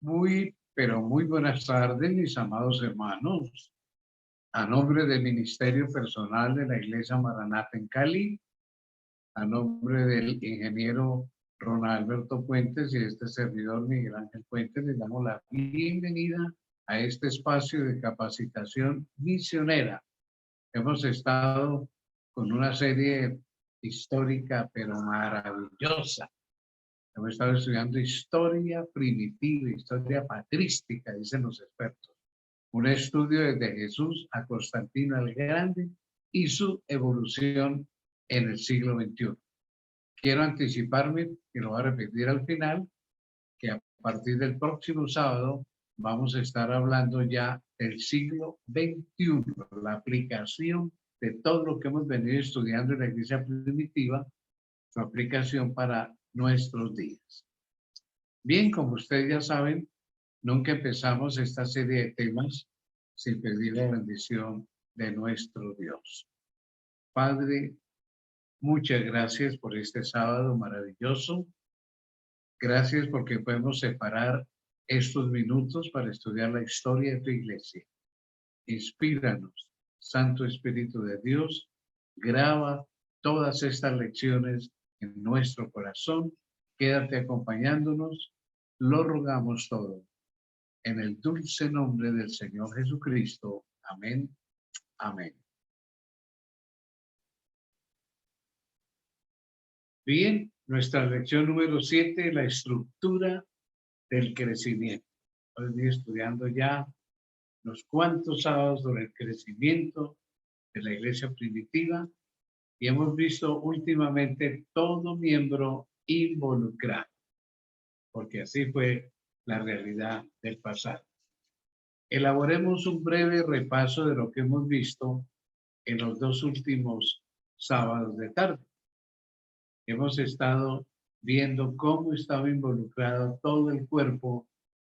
Muy, pero muy buenas tardes, mis amados hermanos. A nombre del Ministerio Personal de la Iglesia Maranata en Cali, a nombre del ingeniero Ronald Alberto Puentes y de este servidor Miguel Ángel Puentes, les damos la bienvenida a este espacio de capacitación misionera. Hemos estado con una serie histórica, pero maravillosa. Hemos estado estudiando historia primitiva, historia patrística, dicen los expertos. Un estudio desde Jesús a Constantino el Grande y su evolución en el siglo XXI. Quiero anticiparme, y lo voy a repetir al final, que a partir del próximo sábado vamos a estar hablando ya del siglo XXI, la aplicación de todo lo que hemos venido estudiando en la iglesia primitiva, su aplicación para nuestros días. Bien, como ustedes ya saben, nunca empezamos esta serie de temas sin pedir la bendición de nuestro Dios. Padre, muchas gracias por este sábado maravilloso. Gracias porque podemos separar estos minutos para estudiar la historia de tu iglesia. Inspíranos, Santo Espíritu de Dios, graba todas estas lecciones en nuestro corazón. Quédate acompañándonos, lo rogamos todo. En el dulce nombre del Señor Jesucristo. Amén. Amén. Bien, nuestra lección número 7, la estructura del crecimiento. Estoy estudiando ya unos cuantos sábados sobre el crecimiento de la iglesia primitiva y hemos visto últimamente todo miembro involucrado, porque así fue la realidad del pasado. Elaboremos un breve repaso de lo que hemos visto en los dos últimos sábados de tarde. Hemos estado viendo cómo estaba involucrado todo el cuerpo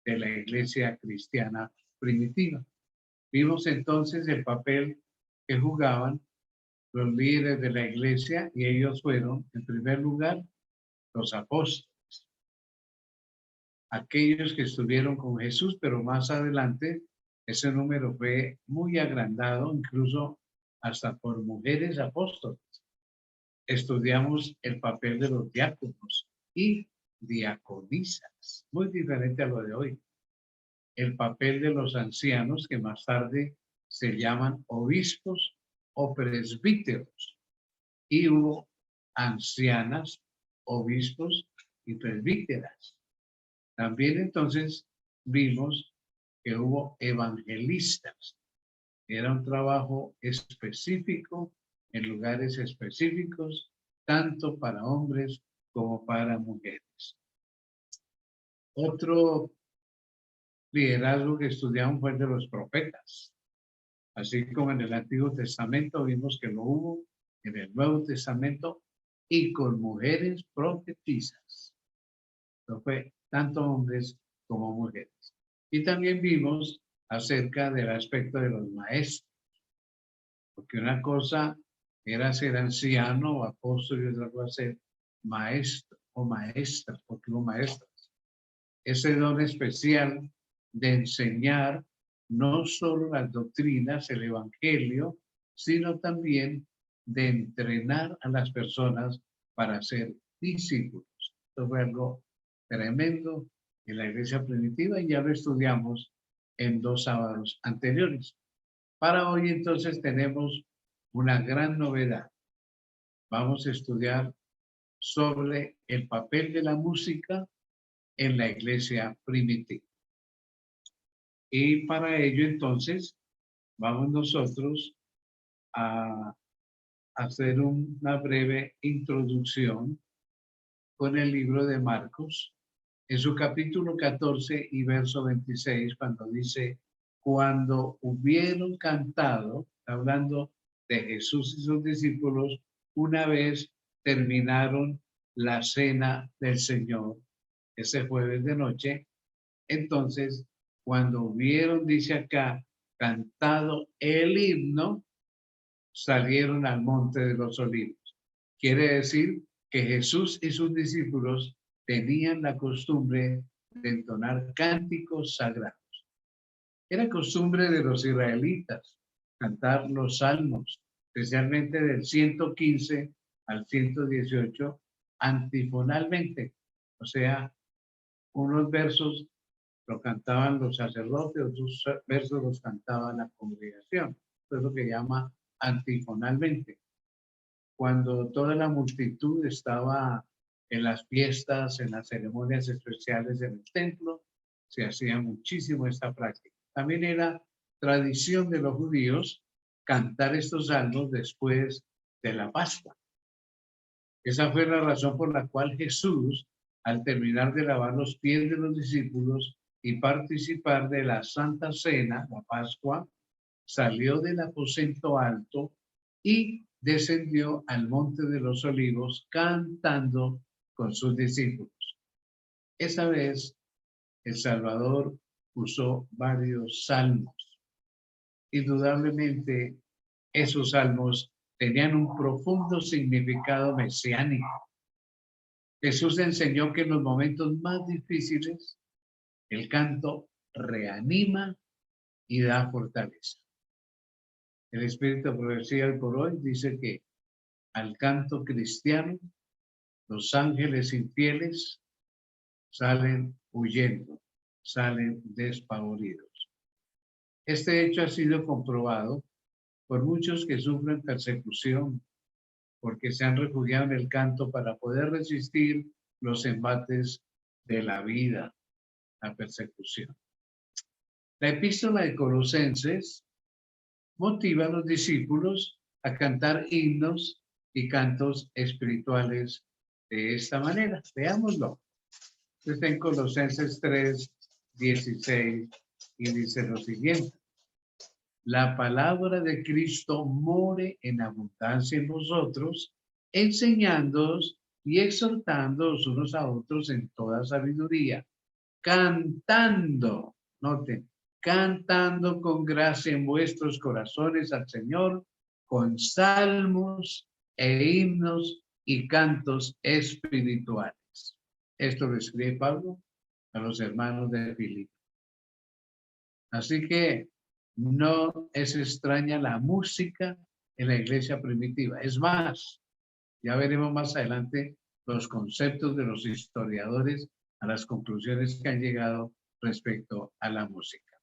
de la iglesia cristiana primitiva. Vimos entonces el papel que jugaban los líderes de la iglesia y ellos fueron, en primer lugar, los apóstoles. Aquellos que estuvieron con Jesús, pero más adelante ese número fue muy agrandado, incluso hasta por mujeres apóstoles. Estudiamos el papel de los diáconos y diaconisas, muy diferente a lo de hoy. El papel de los ancianos, que más tarde se llaman obispos o presbíteros. Y hubo ancianas, obispos y presbíteras. También entonces vimos que hubo evangelistas. Era un trabajo específico en lugares específicos, tanto para hombres como para mujeres. Otro liderazgo que estudiamos fue el de los profetas. Así como en el Antiguo Testamento vimos que lo hubo en el Nuevo Testamento y con mujeres profetizas. No fue tanto hombres como mujeres. Y también vimos acerca del aspecto de los maestros. Porque una cosa era ser anciano o apóstol y otra cosa ser maestro o maestra, porque hubo maestras. Ese don especial de enseñar no solo las doctrinas, el evangelio, sino también de entrenar a las personas para ser discípulos. Esto fue algo tremendo en la iglesia primitiva y ya lo estudiamos en 2 sábados anteriores. Para hoy entonces tenemos una gran novedad. Vamos a estudiar sobre el papel de la música en la iglesia primitiva. Y para ello entonces vamos nosotros a hacer una breve introducción con el libro de Marcos, en su capítulo 14 y verso 26, cuando dice, cuando hubieron cantado, hablando de Jesús y sus discípulos, una vez terminaron la cena del Señor, ese jueves de noche, entonces, cuando hubieron, dice acá, cantado el himno, salieron al monte de los olivos. Quiere decir que Jesús y sus discípulos tenían la costumbre de entonar cánticos sagrados. Era costumbre de los israelitas cantar los salmos, especialmente del 115 al 118, antifonalmente. O sea, unos versos los cantaban los sacerdotes, otros versos los cantaba la congregación. Eso es lo que llama antifonalmente. Cuando toda la multitud estaba en las fiestas, en las ceremonias especiales en el templo, se hacía muchísimo esta práctica. También era tradición de los judíos cantar estos salmos después de la Pascua. Esa fue la razón por la cual Jesús, al terminar de lavar los pies de los discípulos y participar de la Santa Cena, la Pascua, salió del aposento alto y descendió al Monte de los Olivos cantando con sus discípulos. Esa vez, el Salvador usó varios salmos. Indudablemente, esos salmos tenían un profundo significado mesiánico. Jesús enseñó que en los momentos más difíciles, el canto reanima y da fortaleza. El Espíritu de Profecía por hoy dice que al canto cristiano, los ángeles infieles salen huyendo, salen despavoridos. Este hecho ha sido comprobado por muchos que sufren persecución, porque se han refugiado en el canto para poder resistir los embates de la vida, la persecución. La epístola de Colosenses motiva a los discípulos a cantar himnos y cantos espirituales de esta manera. Veámoslo. Está en Colosenses 3, 16 y dice lo siguiente. La palabra de Cristo more en abundancia en vosotros, enseñándoos y exhortándoos unos a otros en toda sabiduría, cantando, noten, cantando con gracia en vuestros corazones al Señor, con salmos e himnos y cantos espirituales. Esto lo escribe Pablo a los hermanos de Filipo. Así que no es extraña la música en la iglesia primitiva. Es más, ya veremos más adelante los conceptos de los historiadores a las conclusiones que han llegado respecto a la música.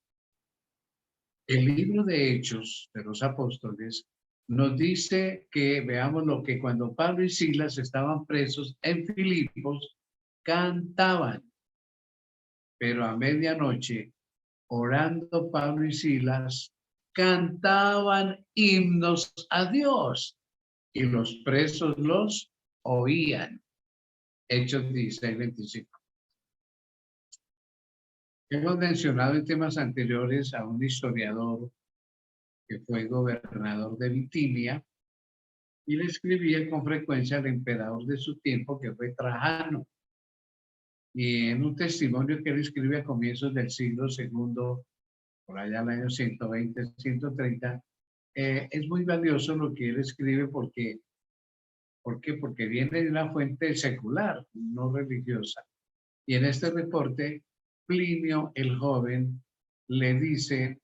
El libro de Hechos de los Apóstoles nos dice que, veamos lo que cuando Pablo y Silas estaban presos en Filipos, cantaban, pero a medianoche, orando Pablo y Silas, cantaban himnos a Dios y los presos los oían. Hechos 16, 25. Hemos mencionado en temas anteriores a un historiador que fue gobernador de Bitinia y le escribía con frecuencia al emperador de su tiempo, que fue Trajano. Y en un testimonio que él escribe a comienzos del siglo segundo, por allá en el año 120, 130, es muy valioso lo que él escribe porque viene de una fuente secular, no religiosa. Y en este reporte, Plinio el joven le dice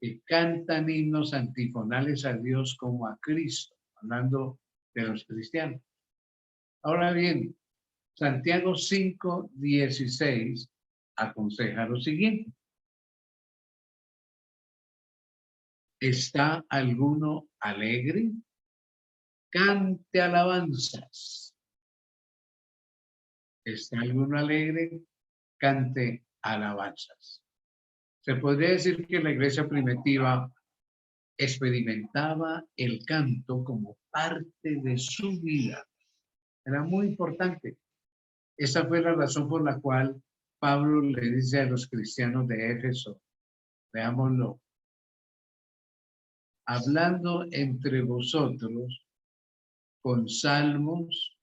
que cantan himnos antifonales a Dios como a Cristo, hablando de los cristianos. Ahora bien, Santiago 5:16 aconseja lo siguiente. ¿Está alguno alegre? Cante alabanzas. ¿Está alguno alegre? Cante alabanzas. Se podría decir que la iglesia primitiva experimentaba el canto como parte de su vida. Era muy importante. Esa fue la razón por la cual Pablo le dice a los cristianos de Éfeso, veámoslo, hablando entre vosotros con salmos,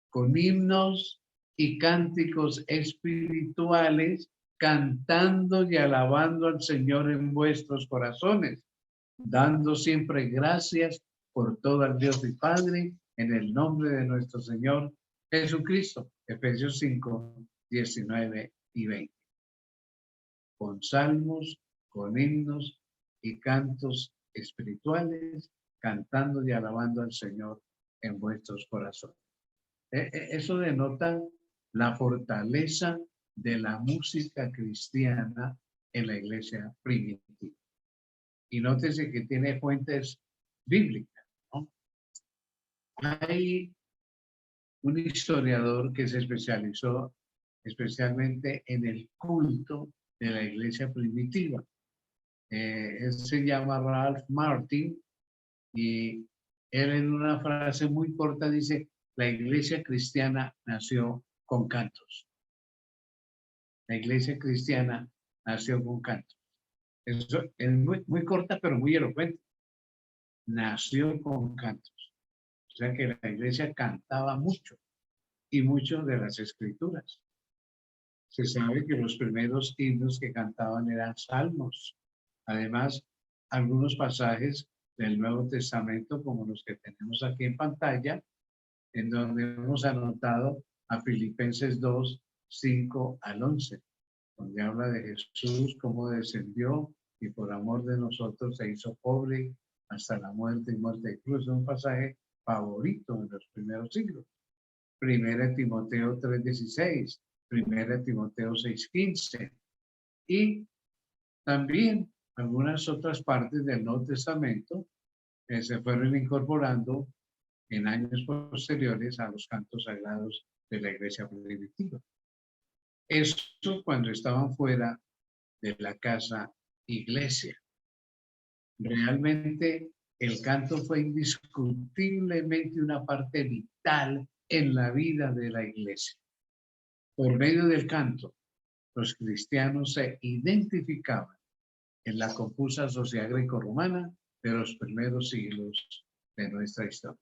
con himnos y cánticos espirituales, cantando y alabando al Señor en vuestros corazones, dando siempre gracias por todo al Dios y Padre, en el nombre de nuestro Señor Jesucristo. Efesios 5, 19 y 20, con salmos, con himnos y cantos espirituales, cantando y alabando al Señor en vuestros corazones. Eso denota la fortaleza de la música cristiana en la iglesia primitiva. Y nótese que tiene fuentes bíblicas, ¿no? Hay un historiador que se especializó especialmente en el culto de la iglesia primitiva. Él se llama Ralph Martin y él en una frase muy corta dice, la iglesia cristiana nació con cantos. La iglesia cristiana nació con cantos. Eso es muy corta, pero muy elocuente. Nació con cantos. O sea que la iglesia cantaba mucho y mucho de las escrituras. Se sabe que los primeros himnos que cantaban eran salmos. Además, algunos pasajes del Nuevo Testamento, como los que tenemos aquí en pantalla, en donde hemos anotado a Filipenses 2, 5 al 11, donde habla de Jesús, cómo descendió y por amor de nosotros se hizo pobre hasta la muerte y muerte de cruz. Es un pasaje favorito en los primeros siglos. Primera Timoteo 3:16, Primera Timoteo 6:15 y también algunas otras partes del Nuevo Testamento se fueron incorporando en años posteriores a los cantos sagrados de la iglesia primitiva. Esto cuando estaban fuera de la casa iglesia. Realmente el canto fue indiscutiblemente una parte vital en la vida de la iglesia. Por medio del canto, los cristianos se identificaban en la confusa sociedad grecorromana de los primeros siglos de nuestra historia.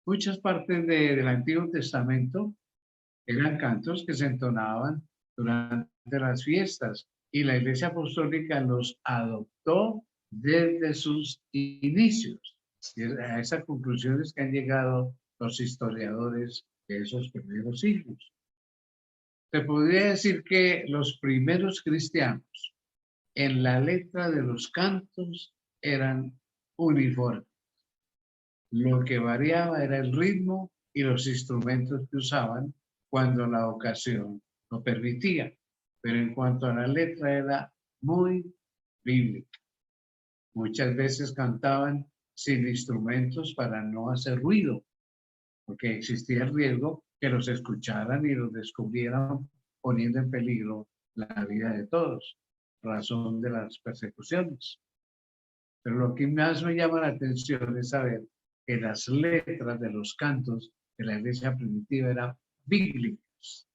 Muchas partes del Antiguo Testamento eran cantos que se entonaban durante las fiestas y la Iglesia Apostólica los adoptó desde sus inicios. Y a esas conclusiones que han llegado los historiadores de esos primeros siglos. Se podría decir que los primeros cristianos en la letra de los cantos eran uniformes. Lo que variaba era el ritmo y los instrumentos que usaban cuando la ocasión lo permitía. Pero en cuanto a la letra era muy bíblica. Muchas veces cantaban sin instrumentos para no hacer ruido, porque existía el riesgo que los escucharan y los descubrieran, poniendo en peligro la vida de todos, razón de las persecuciones. Pero lo que más me llama la atención es saber que las letras de los cantos de la iglesia primitiva eran bíblicas.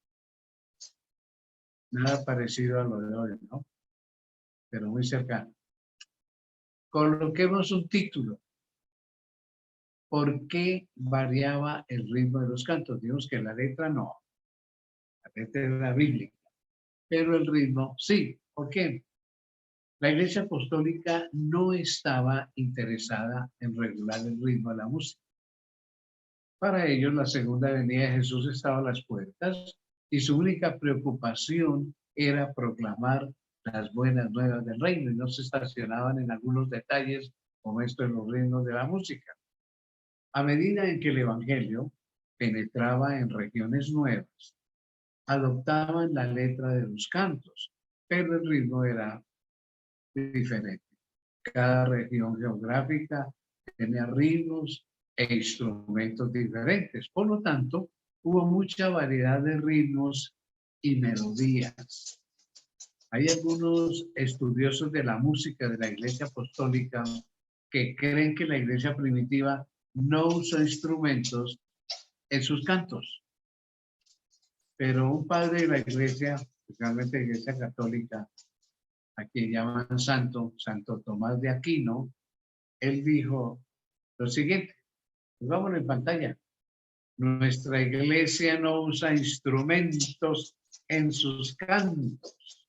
Nada parecido a lo de hoy, ¿no? Pero muy cercano. Coloquemos un título. ¿Por qué variaba el ritmo de los cantos? Digamos que la letra no. La letra era bíblica. Pero el ritmo sí. ¿Por qué? La Iglesia Apostólica no estaba interesada en regular el ritmo de la música. Para ellos, la segunda venida de Jesús estaba a las puertas y su única preocupación era proclamar las buenas nuevas del reino y no se estacionaban en algunos detalles como esto en los ritmos de la música. A medida en que el Evangelio penetraba en regiones nuevas, adoptaban la letra de los cantos, pero el ritmo era diferente. Cada región geográfica tenía ritmos e instrumentos diferentes. Por lo tanto, hubo mucha variedad de ritmos y melodías. Hay algunos estudiosos de la música de la Iglesia Apostólica que creen que la Iglesia primitiva no usó instrumentos en sus cantos. Pero un padre de la Iglesia, especialmente la Iglesia Católica, a quien llaman Santo Tomás de Aquino, él dijo lo siguiente, vámonos en pantalla. Nuestra iglesia no usa instrumentos en sus cantos,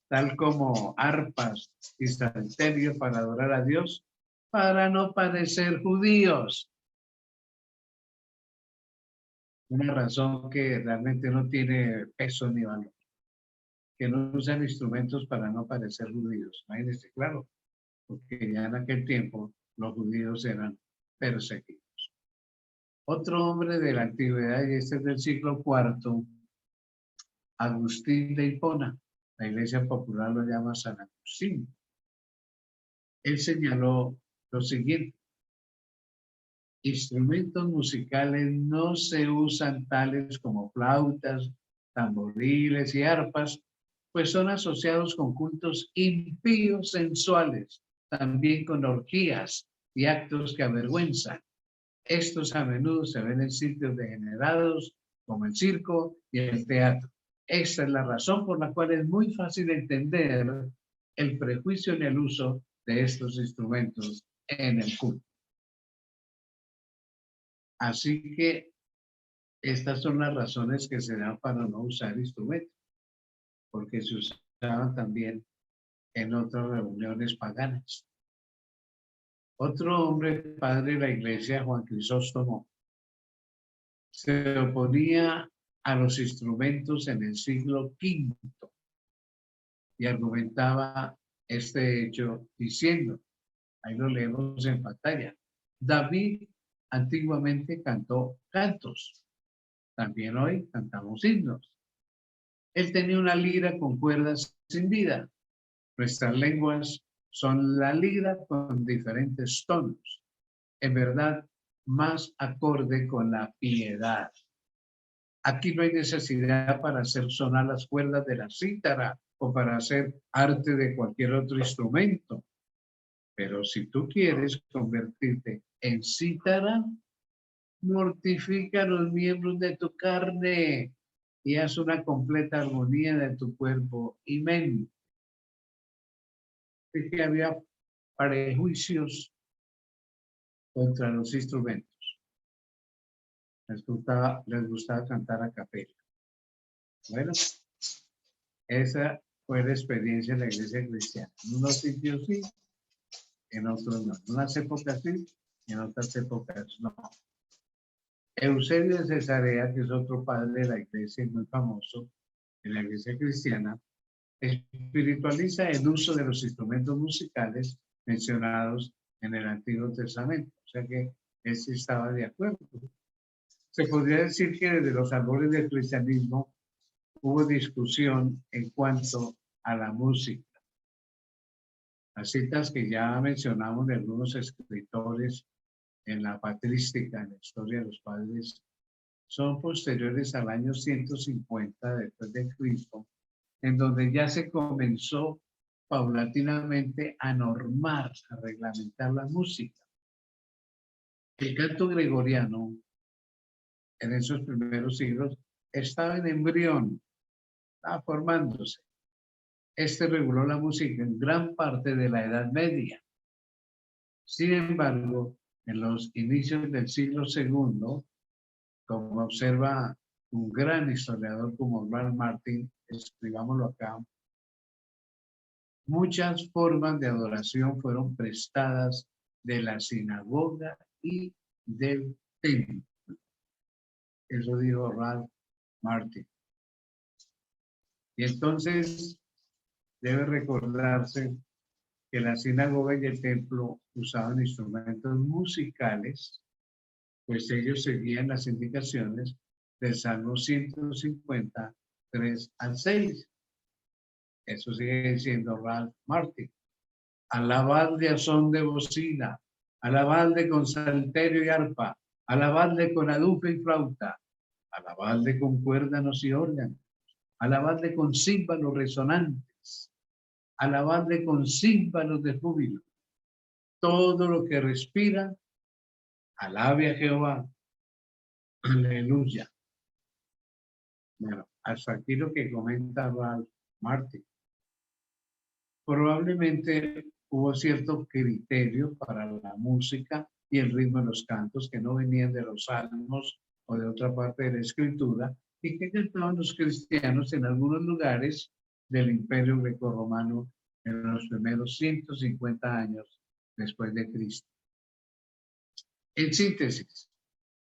tal como arpas y salterios para adorar a Dios, para no parecer judíos. Una razón que realmente no tiene peso ni valor. que no usan instrumentos para no parecer judíos. Imagínense, claro, porque ya en aquel tiempo los judíos eran perseguidos. Otro hombre de la antigüedad, y este es del siglo IV, Agustín de Hipona, la iglesia popular lo llama San Agustín. Él señaló lo siguiente: instrumentos musicales no se usan tales como flautas, tamboriles y arpas, pues son asociados con cultos impíos sensuales, también con orgías y actos que avergüenzan. Estos a menudo se ven en sitios degenerados como el circo y el teatro. Esta es la razón por la cual es muy fácil entender el prejuicio en el uso de estos instrumentos en el culto. Así que estas son las razones que se dan para no usar instrumentos, porque se usaban también en otras reuniones paganas. Otro hombre, padre de la iglesia, Juan Crisóstomo, se oponía a los instrumentos en el siglo V y argumentaba este hecho diciendo, ahí lo leemos en pantalla, David antiguamente cantó cantos, también hoy cantamos himnos. Él tenía una lira con cuerdas sin vida. Nuestras lenguas son la lira con diferentes tonos, en verdad más acorde con la piedad. Aquí no hay necesidad para hacer sonar las cuerdas de la cítara o para hacer arte de cualquier otro instrumento. Pero si tú quieres convertirte en cítara, mortifica los miembros de tu carne y haz una completa armonía de tu cuerpo y mente. Es que había prejuicios contra los instrumentos. Les gustaba cantar a capela. Bueno, esa fue la experiencia de la iglesia cristiana. En unos sitios sí, en otros no. En unas épocas sí, y en otras épocas no. Eusebio de Cesarea, que es otro padre de la iglesia muy famoso en la iglesia cristiana, espiritualiza el uso de los instrumentos musicales mencionados en el Antiguo Testamento. O sea que él sí estaba de acuerdo. Se podría decir que desde los albores del cristianismo hubo discusión en cuanto a la música. Las citas que ya mencionamos de algunos escritores en la patrística, en la historia de los padres, son posteriores al año 150 después de Cristo, en donde ya se comenzó paulatinamente a normar, a reglamentar la música. El canto gregoriano en esos primeros siglos estaba en embrión, estaba formándose. Este reguló la música en gran parte de la Edad Media. Sin embargo, en los inicios del siglo II, como observa un gran historiador como Ralph Martin, escribámoslo acá, muchas formas de adoración fueron prestadas de la sinagoga y del templo. Eso dijo Ralph Martin. Y entonces debe recordarse que la sinagoga y el templo usaban instrumentos musicales, pues ellos seguían las indicaciones del Salmo 150, 3 al 6. Eso sigue diciendo Ralph Martin. Alabadle a son de bocina, alabadle con salterio y arpa, alabadle con adufe y flauta, alabadle con cuérdanos y órganos, alabadle con címbalos resonantes, alabadle con címbalos de júbilo. Todo lo que respira, alabe a Jehová. Aleluya. Bueno, hasta aquí lo que comenta Ralph Martin. Probablemente hubo cierto criterio para la música y el ritmo de los cantos que no venían de los salmos o de otra parte de la escritura y que cantaban los cristianos en algunos lugares del imperio grecorromano en los primeros 150 años después de Cristo. En síntesis,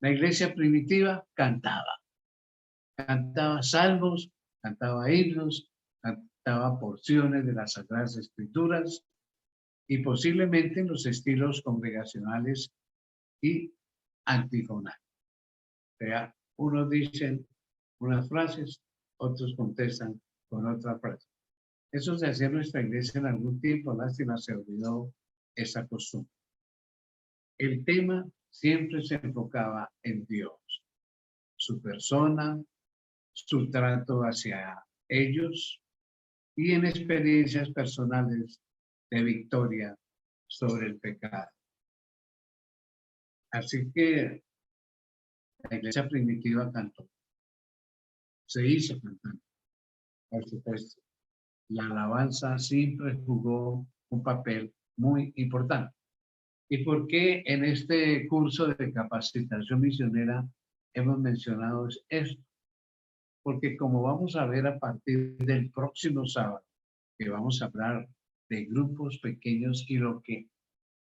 la iglesia primitiva cantaba salmos, cantaba himnos, cantaba porciones de las Sagradas Escrituras y posiblemente en los estilos congregacionales y antifonales. O sea, unos dicen unas frases, otros contestan con otra frase. Eso se hacía en nuestra iglesia en algún tiempo, lástima se olvidó esa costumbre. El tema siempre se enfocaba en Dios, su persona, su trato hacia ellos y en experiencias personales de victoria sobre el pecado. Así que la iglesia primitiva cantó, se hizo cantando, por supuesto. La alabanza siempre jugó un papel muy importante. ¿Y por qué en este curso de capacitación misionera hemos mencionado esto? Porque como vamos a ver a partir del próximo sábado, que vamos a hablar de grupos pequeños y lo que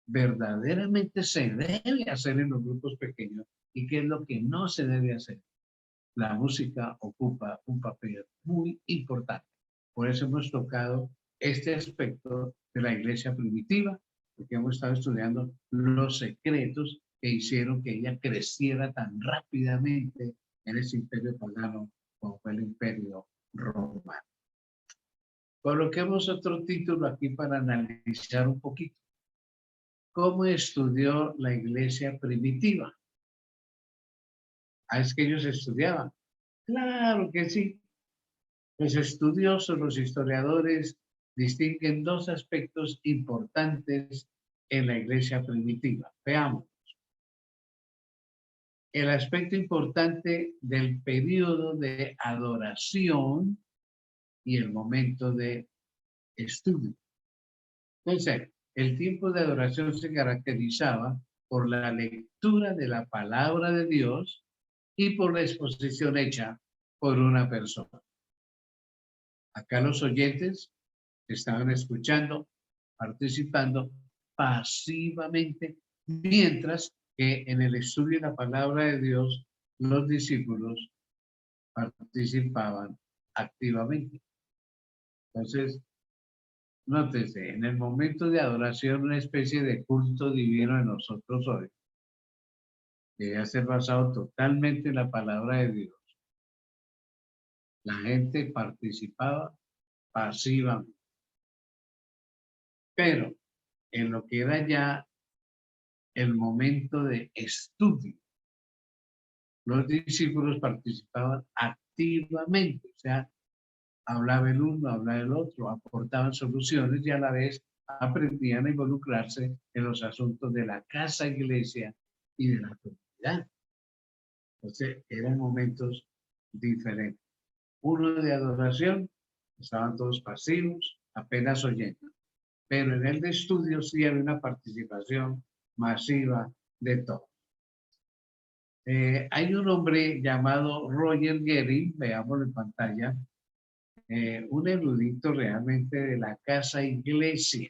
verdaderamente se debe hacer en los grupos pequeños y qué es lo que no se debe hacer. La música ocupa un papel muy importante. Por eso hemos tocado este aspecto de la iglesia primitiva, porque hemos estado estudiando los secretos que hicieron que ella creciera tan rápidamente en ese imperio pagano como fue el imperio romano. Coloquemos otro título aquí para analizar un poquito. ¿Cómo estudió la iglesia primitiva? Ah, es que ellos estudiaban. Claro que sí. Los estudiosos, los historiadores, distinguen dos aspectos importantes en la iglesia primitiva. Veamos. El aspecto importante del periodo de adoración y el momento de estudio. Entonces, el tiempo de adoración se caracterizaba por la lectura de la palabra de Dios y por la exposición hecha por una persona. Acá los oyentes estaban escuchando, participando pasivamente, mientras que en el estudio de la palabra de Dios los discípulos participaban activamente. Entonces, nótese, en el momento de adoración, una especie de culto divino en nosotros hoy, debe ser basado totalmente en la palabra de Dios. La gente participaba pasivamente. Pero en lo que era ya el momento de estudio, los discípulos participaban activamente, o sea, hablaba el uno, hablaba el otro, aportaban soluciones y a la vez aprendían a involucrarse en los asuntos de la casa iglesia y de la comunidad. Entonces, eran momentos diferentes. Uno de adoración, estaban todos pasivos, apenas oyendo. Pero en el de estudio sí había una participación masiva de todos. Hay un hombre llamado Roger Gehring, veámoslo en pantalla, un erudito realmente de la casa iglesia.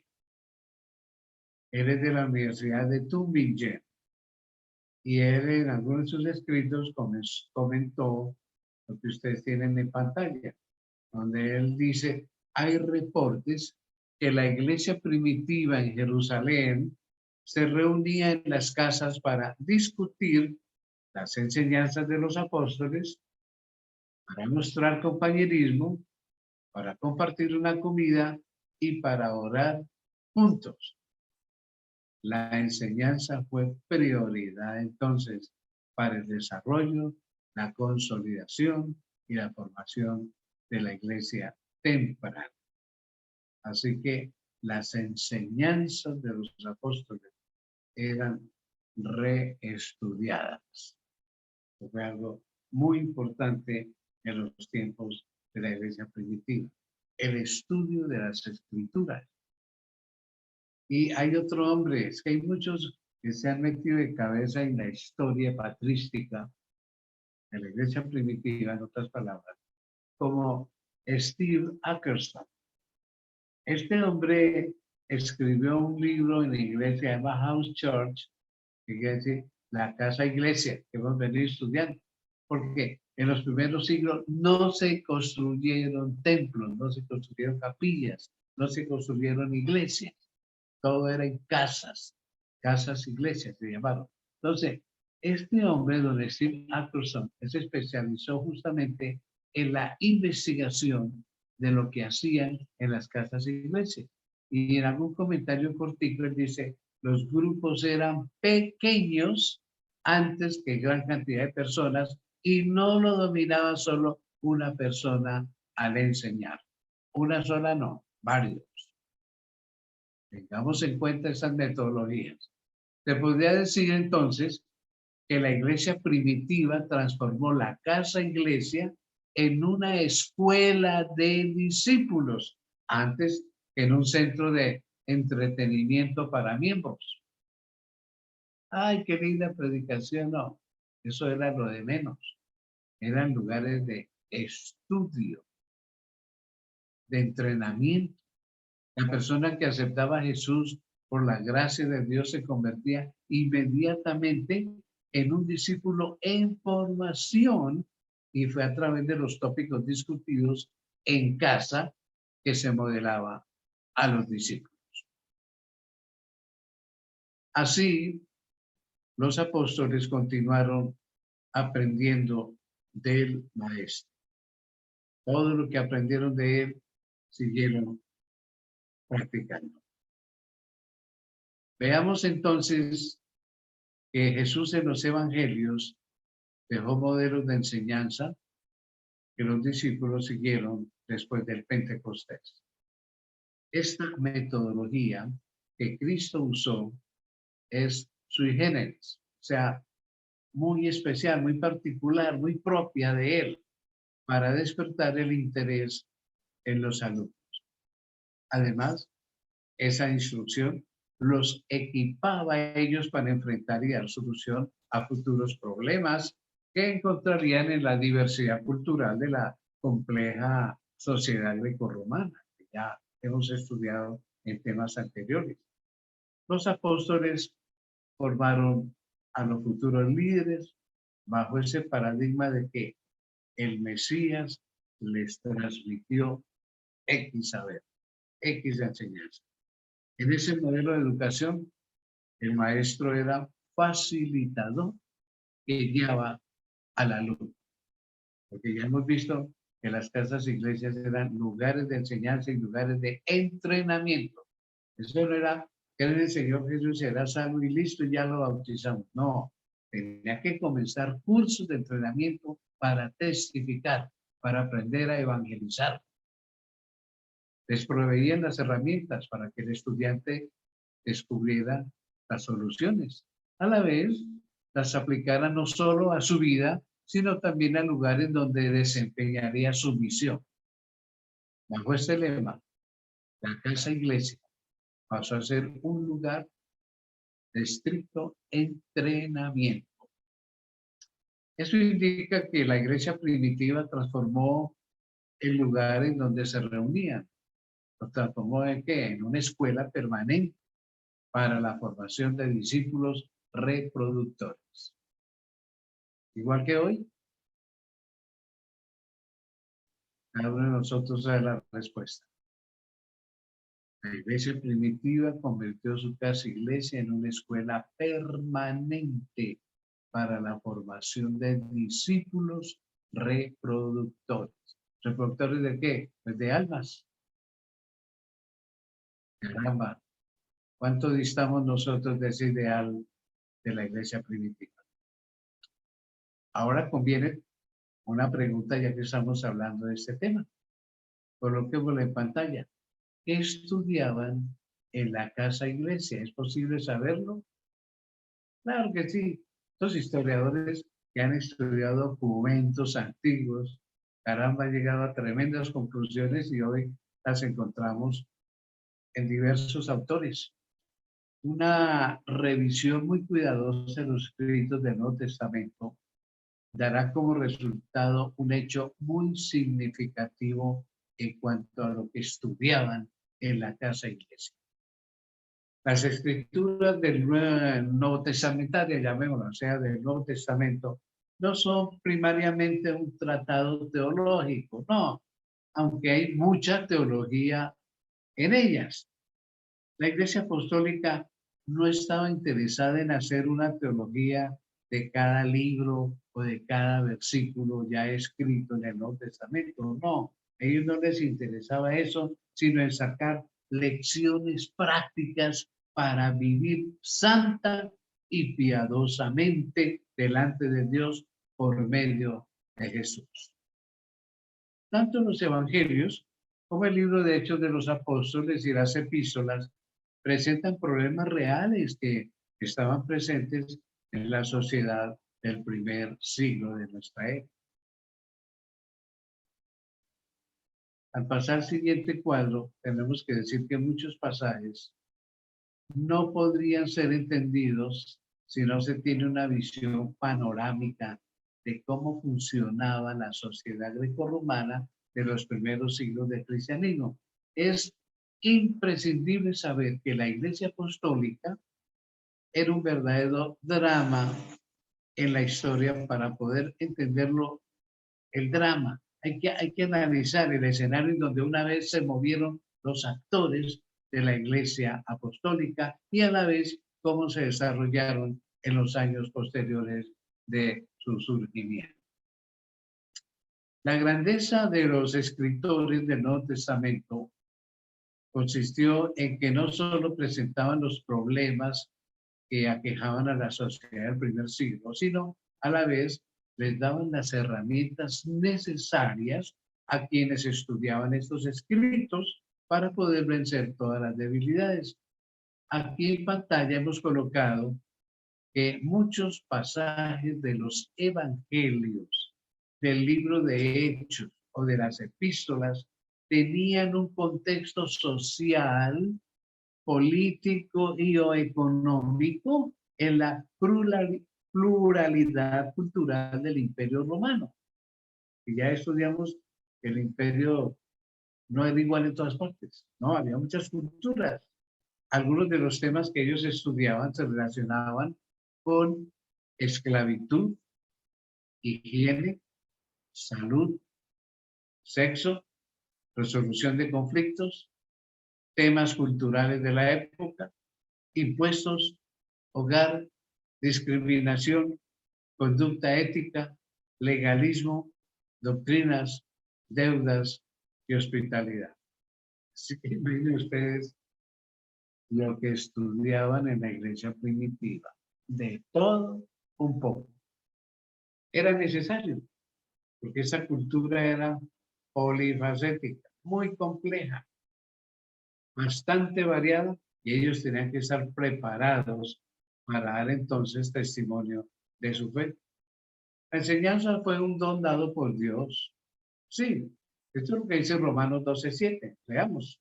Él es de la Universidad de Tübingen y él en algunos de sus escritos comentó lo que ustedes tienen en pantalla, donde él dice, hay reportes que la iglesia primitiva en Jerusalén se reunía en las casas para discutir las enseñanzas de los apóstoles, para mostrar compañerismo, para compartir una comida y para orar juntos. La enseñanza fue prioridad entonces para el desarrollo, la consolidación y la formación de la iglesia temprana. Así que las enseñanzas de los apóstoles eran reestudiadas. Fue algo muy importante en los tiempos de la iglesia primitiva. El estudio de las escrituras. Y hay otro hombre, es que hay muchos que se han metido de cabeza en la historia patrística de la iglesia primitiva, en otras palabras, como Steve Ackerson. Este hombre escribió un libro en la iglesia, se llama House Church, que quiere decir la casa iglesia, que hemos venido estudiando. ¿Por qué? En los primeros siglos no se construyeron templos, no se construyeron capillas, no se construyeron iglesias. Todo era en casas, casas, iglesias se llamaron. Entonces, este hombre, don Steve Atkerson, se especializó justamente en la investigación de lo que hacían en las casas e iglesias. Y en algún comentario cortico él dice, los grupos eran pequeños antes que gran cantidad de personas y no lo dominaba solo una persona al enseñar. Una sola no, varios. Tengamos en cuenta esas metodologías. Se podría decir entonces que la iglesia primitiva transformó la casa iglesia en una escuela de discípulos, antes que en un centro de entretenimiento para miembros. Ay, qué linda predicación, no. Eso era lo de menos. Eran lugares de estudio, de entrenamiento. La persona que aceptaba a Jesús por la gracia de Dios se convertía inmediatamente en un discípulo en formación y fue a través de los tópicos discutidos en casa que se modelaba a los discípulos. Así, los apóstoles continuaron aprendiendo del Maestro. Todo lo que aprendieron de él, siguieron practicando. Veamos entonces que Jesús en los evangelios dejó modelos de enseñanza que los discípulos siguieron después del Pentecostés. Esta metodología que Cristo usó es sui generis, o sea, muy especial, muy particular, muy propia de él, para despertar el interés en los alumnos. Además, esa instrucción los equipaba a ellos para enfrentar y dar solución a futuros problemas que encontrarían en la diversidad cultural de la compleja sociedad grecorromana, que ya hemos estudiado en temas anteriores. Los apóstoles formaron a los futuros líderes bajo ese paradigma de que el Mesías les transmitió X saber, X enseñanza. En ese modelo de educación, el maestro era facilitador que guiaba al alumno. Porque ya hemos visto que las casas e iglesias eran lugares de enseñanza y lugares de entrenamiento. Eso no era que el Señor Jesús era salvo y listo, y ya lo bautizamos. No, tenía que comenzar cursos de entrenamiento para testificar, para aprender a evangelizar. Les proveían las herramientas para que el estudiante descubriera las soluciones. A la vez, las aplicara no solo a su vida, sino también a lugares donde desempeñaría su misión. Bajo este lema, la casa iglesia pasó a ser un lugar de estricto entrenamiento. Eso indica que la iglesia primitiva transformó el lugar en donde se reunían. Lo transformó en ¿qué? En una escuela permanente para la formación de discípulos reproductores. Igual que hoy, cada uno de nosotros sabe la respuesta. La iglesia primitiva convirtió su casa iglesia en una escuela permanente para la formación de discípulos reproductores. ¿Reproductores de qué? Pues de almas. Caramba, ¿cuánto distamos nosotros de ese ideal de la iglesia primitiva? Ahora conviene una pregunta ya que estamos hablando de este tema. Coloquémosla en pantalla. ¿Qué estudiaban en la casa iglesia? ¿Es posible saberlo? Claro que sí. Los historiadores que han estudiado documentos antiguos, caramba, han llegado a tremendas conclusiones y hoy las encontramos en diversos autores. Una revisión muy cuidadosa de los escritos del Nuevo Testamento dará como resultado un hecho muy significativo en cuanto a lo que estudiaban en la casa iglesia. Las escrituras del Nuevo Testamentario, llamémoslo, o sea, del Nuevo Testamento, no son primariamente un tratado teológico, no, aunque hay mucha teología en ellas. La Iglesia Apostólica no estaba interesada en hacer una teología de cada libro o de cada versículo ya escrito en el Nuevo Testamento. No, a ellos no les interesaba eso, sino en sacar lecciones prácticas para vivir santa y piadosamente delante de Dios por medio de Jesús. Tanto los evangelios como el libro de Hechos de los Apóstoles y las epístolas presentan problemas reales que estaban presentes en la sociedad del primer siglo de nuestra época. Al pasar al siguiente cuadro, tenemos que decir que muchos pasajes no podrían ser entendidos si no se tiene una visión panorámica de cómo funcionaba la sociedad grecorromana de los primeros siglos del cristianismo. Es imprescindible saber que la Iglesia Apostólica era un verdadero drama en la historia para poder entenderlo, el drama. Hay que analizar el escenario en donde una vez se movieron los actores de la Iglesia Apostólica y a la vez cómo se desarrollaron en los años posteriores de su surgimiento. La grandeza de los escritores del Nuevo Testamento consistió en que no solo presentaban los problemas que aquejaban a la sociedad del primer siglo, sino a la vez les daban las herramientas necesarias a quienes estudiaban estos escritos para poder vencer todas las debilidades. Aquí en pantalla hemos colocado que muchos pasajes de los evangelios, del libro de Hechos o de las epístolas tenían un contexto social, político y o económico en la pluralidad cultural del Imperio Romano. Y ya estudiamos que el imperio no era igual en todas partes, no, había muchas culturas. Algunos de los temas que ellos estudiaban se relacionaban con esclavitud, higiene, salud, sexo, resolución de conflictos, temas culturales de la época, impuestos, hogar, discriminación, conducta ética, legalismo, doctrinas, deudas y hospitalidad. Así que imaginen ustedes lo que estudiaban en la iglesia primitiva. De todo un poco. Era necesario, porque esa cultura era polifacética, muy compleja, bastante variada, y ellos tenían que estar preparados para dar entonces testimonio de su fe. La enseñanza fue un don dado por Dios. Sí, esto es lo que dice Romanos 12:7. Leamos.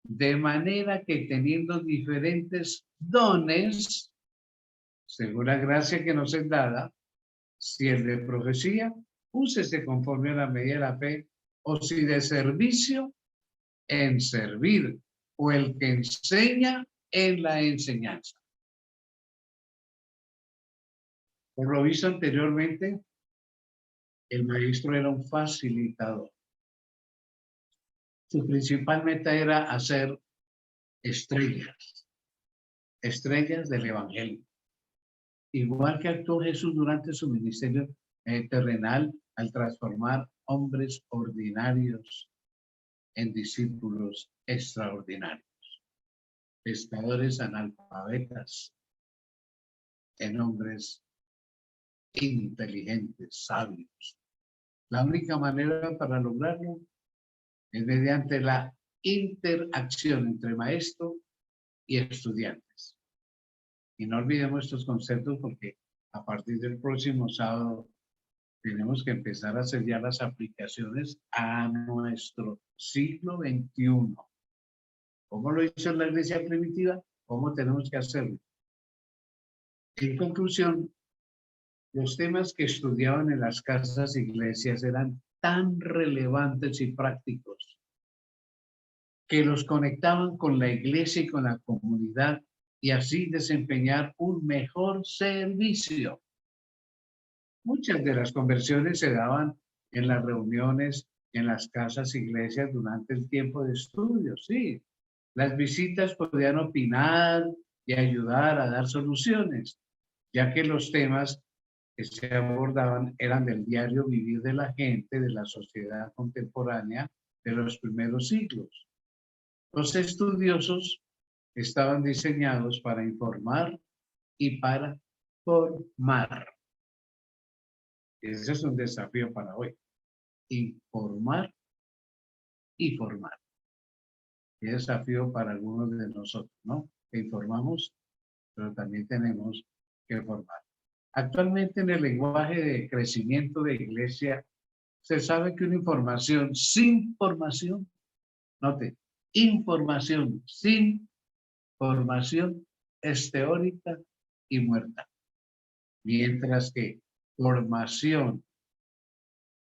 De manera que teniendo diferentes dones, según la gracia que nos es dada, si el de profecía, úsese conforme a la medida de la fe, o si de servicio, en servir, o el que enseña en la enseñanza. Por lo visto anteriormente, el maestro era un facilitador. Su principal meta era hacer estrellas, estrellas del Evangelio. Igual que actuó Jesús durante su ministerio terrenal al transformar hombres ordinarios en discípulos extraordinarios, pescadores analfabetas en hombres inteligentes, sabios. La única manera para lograrlo es mediante la interacción entre maestro y estudiantes. Y no olvidemos estos conceptos porque a partir del próximo sábado tenemos que empezar a hacer ya las aplicaciones a nuestro siglo XXI. ¿Cómo lo hizo la iglesia primitiva? ¿Cómo tenemos que hacerlo? En conclusión, los temas que estudiaban en las casas e iglesias eran tan relevantes y prácticos que los conectaban con la iglesia y con la comunidad y así desempeñar un mejor servicio. Muchas de las conversiones se daban en las reuniones, en las casas, iglesias durante el tiempo de estudio, sí. Las visitas podían opinar y ayudar a dar soluciones, ya que los temas que se abordaban eran del diario vivir de la gente, de la sociedad contemporánea de los primeros siglos. Los estudiosos estaban diseñados para informar y para formar. Ese es un desafío para hoy. Informar y formar. Qué desafío para algunos de nosotros, ¿no? Que informamos, pero también tenemos que formar. Actualmente en el lenguaje de crecimiento de iglesia, se sabe que una información sin formación, note, información sin formación es teórica y muerta. Mientras que formación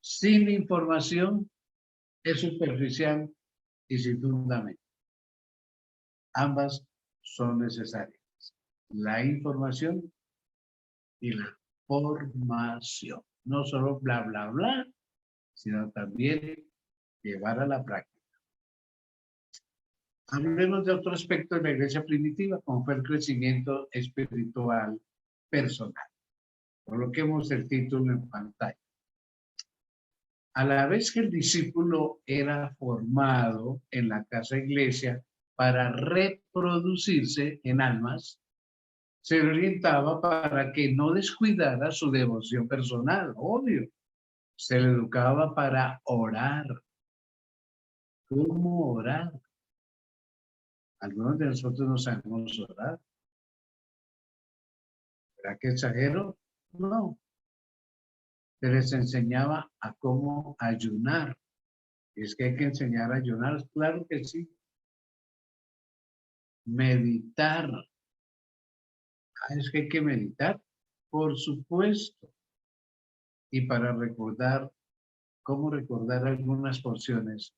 sin información es superficial y sin fundamento. Ambas son necesarias. La información y la formación. No solo bla, bla, bla, sino también llevar a la práctica. Hablemos de otro aspecto de la iglesia primitiva, como fue el crecimiento espiritual personal. Coloquemos el título en pantalla. A la vez que el discípulo era formado en la casa iglesia para reproducirse en almas, se orientaba para que no descuidara su devoción personal, obvio. Se le educaba para orar. ¿Cómo orar? Algunos de nosotros no sabemos orar. ¿Será que exagero? No. Se les enseñaba a cómo ayunar. Es que hay que enseñar a ayunar, claro que sí. Meditar. Es que hay que meditar, por supuesto. Y para recordar, cómo recordar algunas porciones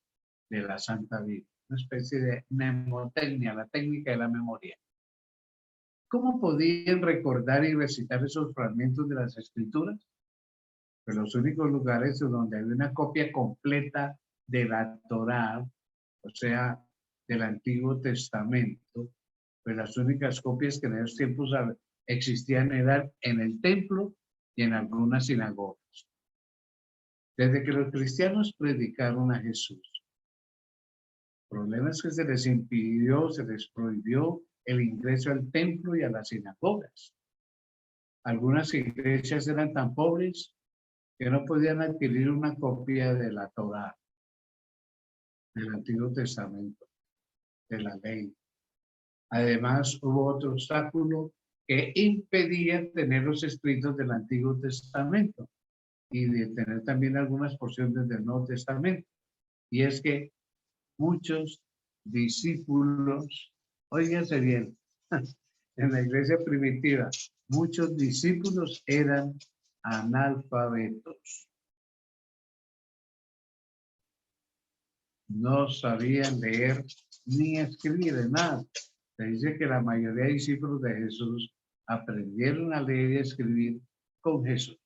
de la Santa Biblia. Una especie de mnemotecnia, la técnica de la memoria. ¿Cómo podían recordar y recitar esos fragmentos de las Escrituras? Pues los únicos lugares donde hay una copia completa de la Torá, o sea, del Antiguo Testamento, pues las únicas copias que en esos tiempos existían eran en el templo y en algunas sinagogas. Desde que los cristianos predicaron a Jesús, el problema es que se les impidió, se les prohibió el ingreso al templo y a las sinagogas. Algunas iglesias eran tan pobres que no podían adquirir una copia de la Torá, del Antiguo Testamento, de la ley. Además, hubo otro obstáculo que impedía tener los escritos del Antiguo Testamento y de tener también algunas porciones del Nuevo Testamento. Y es que muchos discípulos, óiganse bien, en la iglesia primitiva, muchos discípulos eran analfabetos. No sabían leer ni escribir, nada. Se dice que la mayoría de discípulos de Jesús aprendieron a leer y a escribir con Jesús.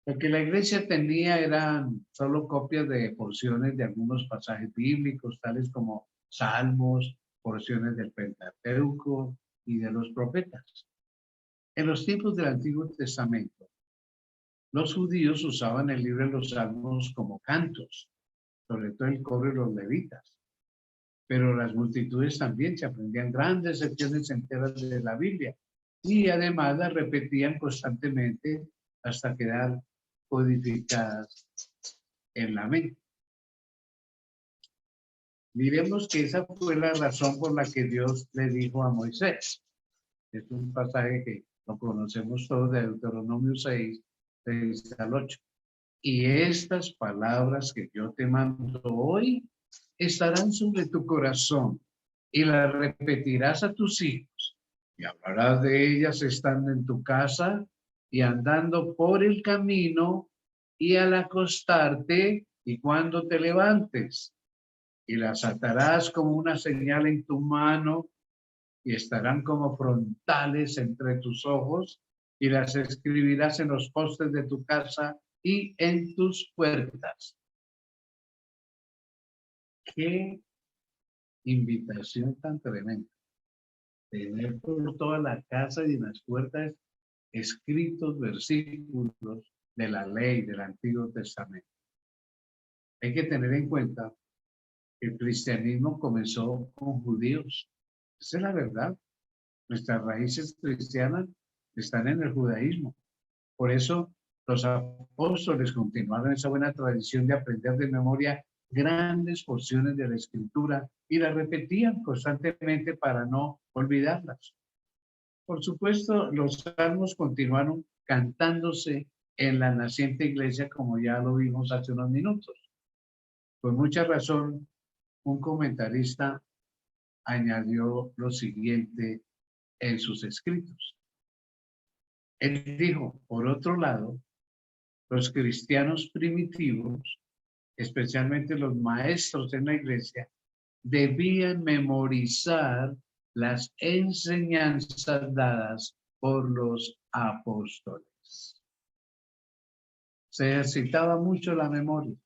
Lo que la iglesia tenía eran solo copias de porciones de algunos pasajes bíblicos, tales como salmos, porciones del Pentateuco y de los profetas. En los tiempos del Antiguo Testamento, los judíos usaban el libro de los salmos como cantos, sobre todo el coro y los levitas. Pero las multitudes también se aprendían grandes secciones enteras de la Biblia y además las repetían constantemente hasta quedar codificadas en la mente. Miremos que esa fue la razón por la que Dios le dijo a Moisés. Es un pasaje que lo conocemos todos de Deuteronomio 6, 6 al 8. Y estas palabras que yo te mando hoy estarán sobre tu corazón y las repetirás a tus hijos y hablarás de ellas estando en tu casa y andando por el camino y al acostarte y cuando te levantes, y las atarás como una señal en tu mano y estarán como frontales entre tus ojos y las escribirás en los postes de tu casa y en tus puertas. Qué invitación tan tremenda. Tener por toda la casa y en las puertas escritos versículos de la ley del Antiguo Testamento. Hay que tener en cuenta que el cristianismo comenzó con judíos. Esa es la verdad. Nuestras raíces cristianas están en el judaísmo. Por eso los apóstoles continuaron esa buena tradición de aprender de memoria grandes porciones de la Escritura y las repetían constantemente para no olvidarlas. Por supuesto, los salmos continuaron cantándose en la naciente iglesia, como ya lo vimos hace unos minutos. Por mucha razón, un comentarista añadió lo siguiente en sus escritos. Él dijo, por otro lado, los cristianos primitivos, especialmente los maestros en la iglesia, debían memorizar las enseñanzas dadas por los apóstoles. Se ejercitaba mucho la memoria.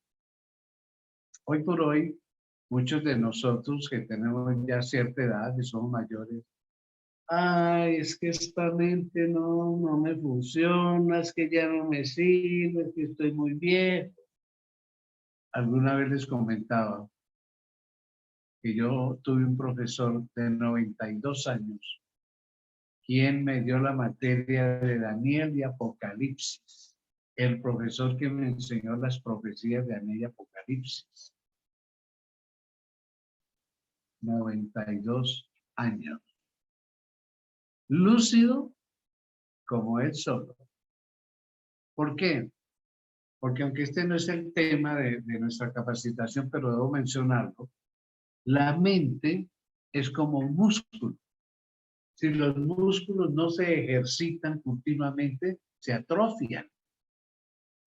Hoy por hoy, muchos de nosotros que tenemos ya cierta edad y somos mayores, ay, es que esta mente no me funciona, es que ya no me sirve, es que estoy muy viejo. Alguna vez les comentaba que yo tuve un profesor de 92 años, quien me dio la materia de Daniel y Apocalipsis, el profesor que me enseñó las profecías de Daniel y Apocalipsis. 92 años. Lúcido como él solo. ¿Por qué? Porque aunque este no es el tema de nuestra capacitación, pero debo mencionarlo, la mente es como un músculo. Si los músculos no se ejercitan continuamente, se atrofian.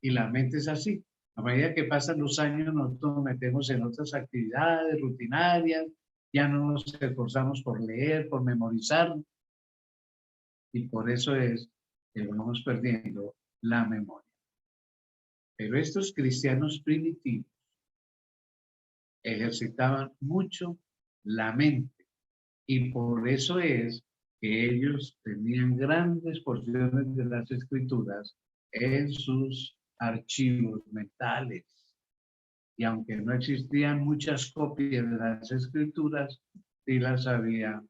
Y la mente es así. A medida que pasan los años, nosotros nos metemos en otras actividades rutinarias, ya no nos esforzamos por leer, por memorizar. Y por eso es que vamos perdiendo la memoria. Pero estos cristianos primitivos ejercitaban mucho la mente y por eso es que ellos tenían grandes porciones de las escrituras en sus archivos mentales. Y aunque no existían muchas copias de las escrituras, sí las había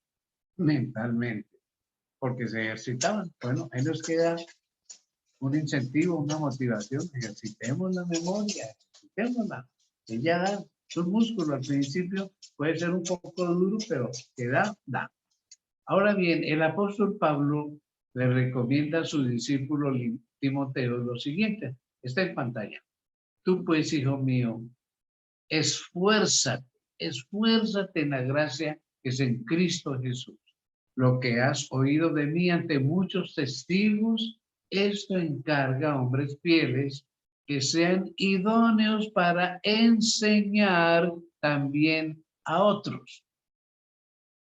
mentalmente, porque se ejercitaban. Bueno, ahí nos queda un incentivo, una motivación, ejercitemos la memoria, ejercitémosla. Ella da, es un músculo al principio, puede ser un poco duro, pero que da, da. Ahora bien, el apóstol Pablo le recomienda a su discípulo Timoteo lo siguiente, está en pantalla. Tú pues, hijo mío, esfuérzate en la gracia que es en Cristo Jesús. Lo que has oído de mí ante muchos testigos, esto encarga a hombres fieles que sean idóneos para enseñar también a otros.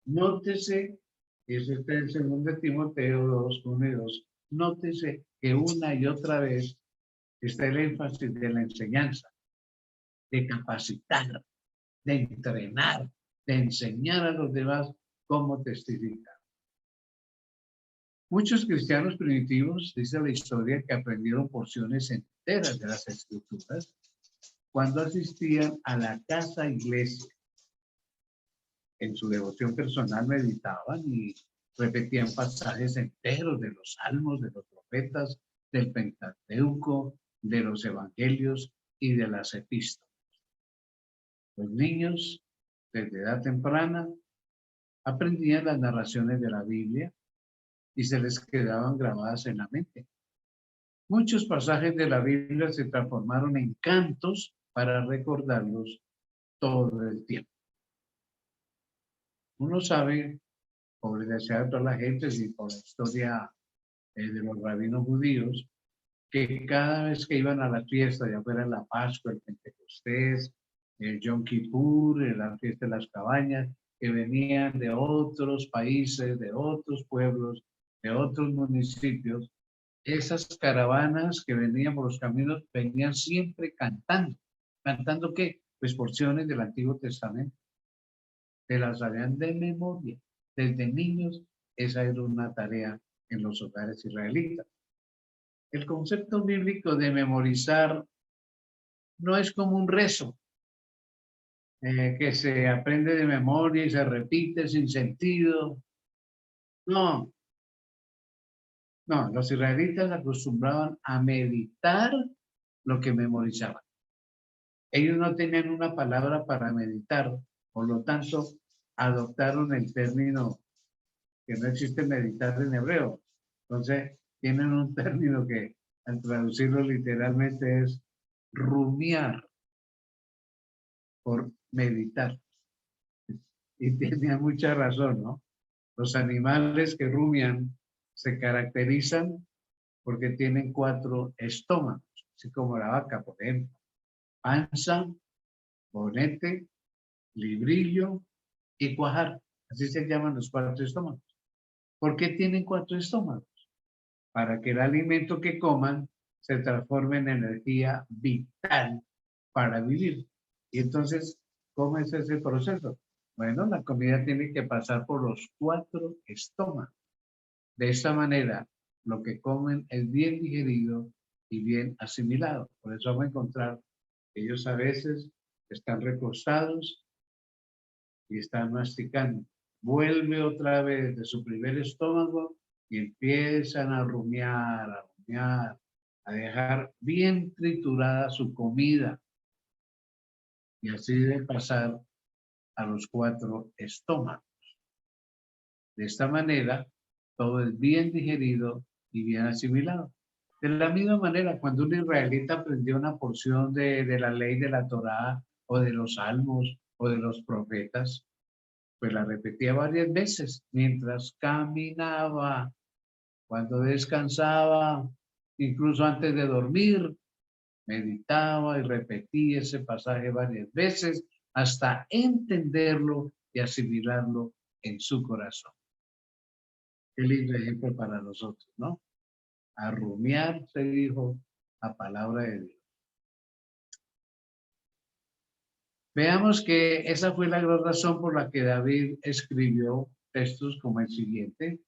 Nótese, eso está en 2 Timoteo 2, 1 y 2, nótese que una y otra vez está el énfasis de la enseñanza, de capacitar, de entrenar, de enseñar a los demás cómo testificar. Muchos cristianos primitivos, dice la historia, que aprendieron porciones enteras de las escrituras cuando asistían a la casa iglesia. En su devoción personal meditaban y repetían pasajes enteros de los salmos, de los profetas, del Pentateuco, de los evangelios y de las epístolas. Los niños, desde edad temprana, aprendían las narraciones de la Biblia y se les quedaban grabadas en la mente. Muchos pasajes de la Biblia se transformaron en cantos para recordarlos todo el tiempo. Uno sabe, por desgracia de toda la gente y por la historia de los rabinos judíos, que cada vez que iban a la fiesta, ya fuera la Pascua, el Pentecostés, el Yom Kippur, la fiesta de las cabañas, que venían de otros países, de otros pueblos, de otros municipios, esas caravanas que venían por los caminos venían siempre cantando. ¿Cantando qué? Pues porciones del Antiguo Testamento. Se las sabían de memoria. Desde niños, esa era una tarea en los hogares israelitas. El concepto bíblico de memorizar no es como un rezo que se aprende de memoria y se repite sin sentido. No, no, los israelitas acostumbraban a meditar lo que memorizaban. Ellos no tenían una palabra para meditar, por lo tanto, adoptaron el término que no existe meditar en hebreo. Entonces, tienen un término que al traducirlo literalmente es rumiar por meditar. Y tenía mucha razón, ¿no? Los animales que rumian se caracterizan porque tienen 4 estómagos, así como la vaca, por ejemplo. Panza, bonete, librillo y cuajar. Así se llaman los 4 estómagos. ¿Por qué tienen 4 estómagos? Para que el alimento que coman se transforme en energía vital para vivir. Y entonces, ¿cómo es ese proceso? Bueno, la comida tiene que pasar por los 4 estómagos. De esta manera, lo que comen es bien digerido y bien asimilado. Por eso vamos a encontrar que ellos a veces están recostados y están masticando. Vuelve otra vez de su primer estómago y empiezan a rumiar, a dejar bien triturada su comida. Y así de pasar a los 4 estómagos. De esta manera, todo es bien digerido y bien asimilado. De la misma manera, cuando un israelita aprendió una porción de la ley de la Torá o de los salmos o de los profetas, pues la repetía varias veces mientras caminaba, cuando descansaba, incluso antes de dormir, meditaba y repetía ese pasaje varias veces hasta entenderlo y asimilarlo en su corazón. Qué lindo ejemplo para nosotros, ¿no? A rumiar, se dijo, la palabra de Dios. Veamos que esa fue la gran razón por la que David escribió textos como el siguiente,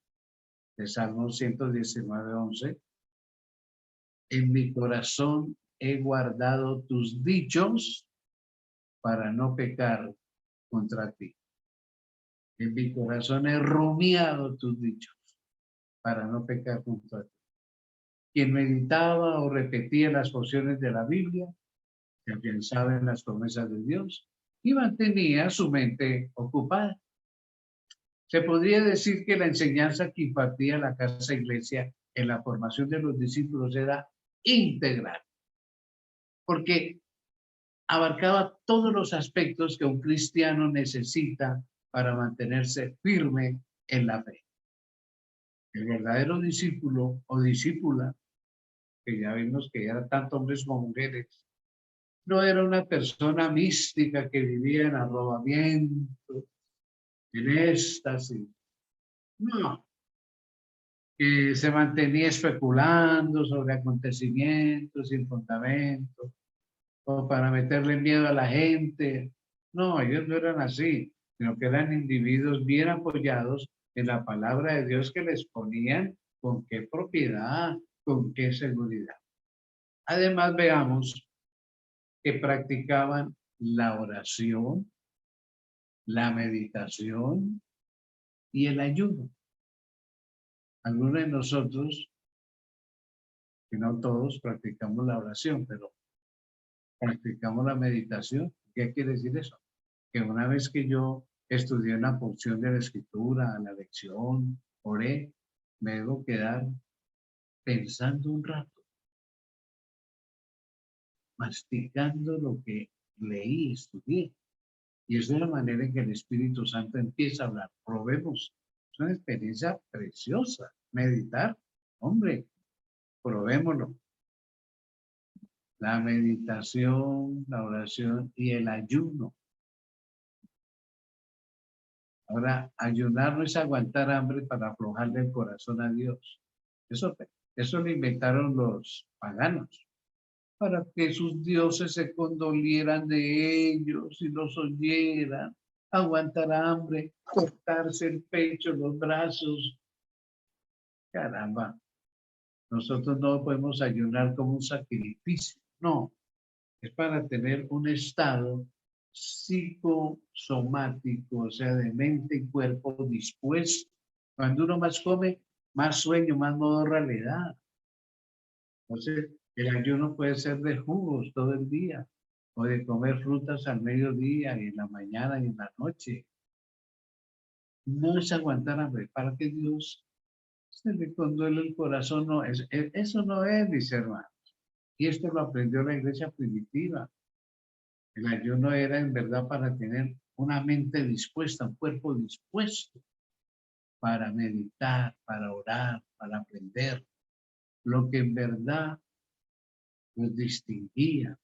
de Salmo 119:11. En mi corazón he guardado tus dichos para no pecar contra ti. En mi corazón he rumiado tus dichos para no pecar contra ti. Quien meditaba o repetía las porciones de la Biblia, que pensaba en las promesas de Dios y mantenía su mente ocupada. Se podría decir que la enseñanza que impartía la Casa Iglesia en la formación de los discípulos era integral, porque abarcaba todos los aspectos que un cristiano necesita para mantenerse firme en la fe. El verdadero discípulo o discípula, que ya vimos que era tanto hombres como mujeres, no era una persona mística que vivía en arrobamiento, en éxtasis. No, que se mantenía especulando sobre acontecimientos sin fundamento, o para meterle miedo a la gente. No, ellos no eran así, sino que eran individuos bien apoyados en la palabra de Dios que les ponían con qué propiedad, con qué seguridad. Además, veamos que practicaban la oración, la meditación y el ayuno. Algunos de nosotros, que no todos, practicamos la oración, pero practicamos la meditación. ¿Qué quiere decir eso? Que una vez que yo estudié una porción de la escritura, la lección, oré, me debo quedar pensando un rato, masticando lo que leí, estudié. Y es de la manera en que el Espíritu Santo empieza a hablar. Probemos. Es una experiencia preciosa. Meditar, hombre, probémoslo. La meditación, la oración y el ayuno. Ahora, ayunar no es aguantar hambre para aflojarle el corazón a Dios. Eso Eso lo inventaron los paganos, para que sus dioses se condolieran de ellos y los oyeran, aguantar hambre, cortarse el pecho, los brazos. Caramba, nosotros no podemos ayunar como un sacrificio, no, es para tener un estado psicosomático, o sea, de mente y cuerpo dispuesto. Cuando uno más come, más sueño, más modorra le da. Entonces, el ayuno puede ser de jugos todo el día, o de comer frutas al mediodía y en la mañana y en la noche. No es aguantar hambre, para que Dios se le conduele el corazón. No, eso no es, mis hermanos. Y esto lo aprendió la iglesia primitiva. El ayuno era en verdad para tener una mente dispuesta, un cuerpo dispuesto para meditar, para orar, para aprender. Lo que en verdad los distinguía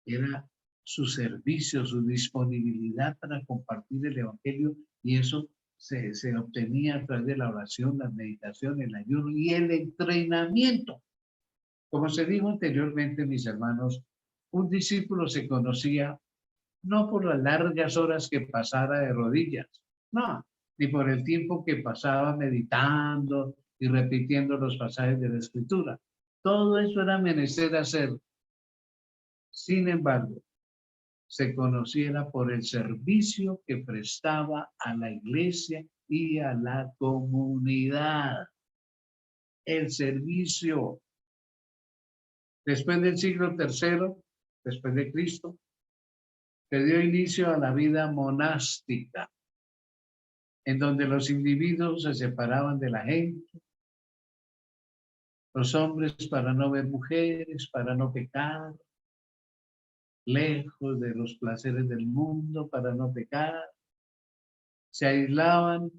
era su servicio, su disponibilidad para compartir el evangelio, y eso se obtenía a través de la oración, la meditación, el ayuno y el entrenamiento. Como se dijo anteriormente, mis hermanos, un discípulo se conocía no por las largas horas que pasara de rodillas, no, ni por el tiempo que pasaba meditando y repitiendo los pasajes de la Escritura. Todo eso era menester hacer. Sin embargo, se conociera por el servicio que prestaba a la iglesia y a la comunidad. El servicio. Después del siglo III, después de Cristo, se dio inicio a la vida monástica, en donde los individuos se separaban de la gente, los hombres para no ver mujeres, para no pecar, lejos de los placeres del mundo, para no pecar, se aislaban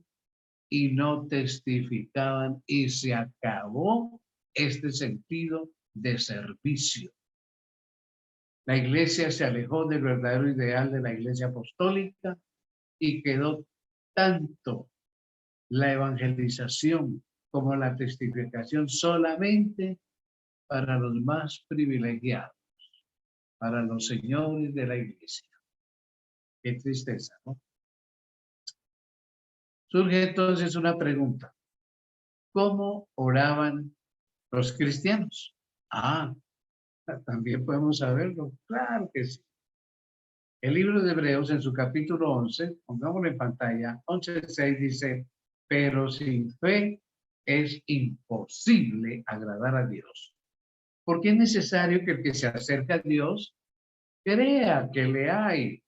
y no testificaban, y se acabó este sentido de servicio. La iglesia se alejó del verdadero ideal de la iglesia apostólica y quedó tanto la evangelización como la testificación solamente para los más privilegiados, para los señores de la iglesia. Qué tristeza, ¿no? Surge entonces una pregunta. ¿Cómo oraban los cristianos? También podemos saberlo. Claro que sí. El libro de Hebreos en su capítulo 11, pongámoslo en pantalla, 11:6 dice, pero sin fe es imposible agradar a Dios. Porque es necesario que el que se acerca a Dios crea que le hay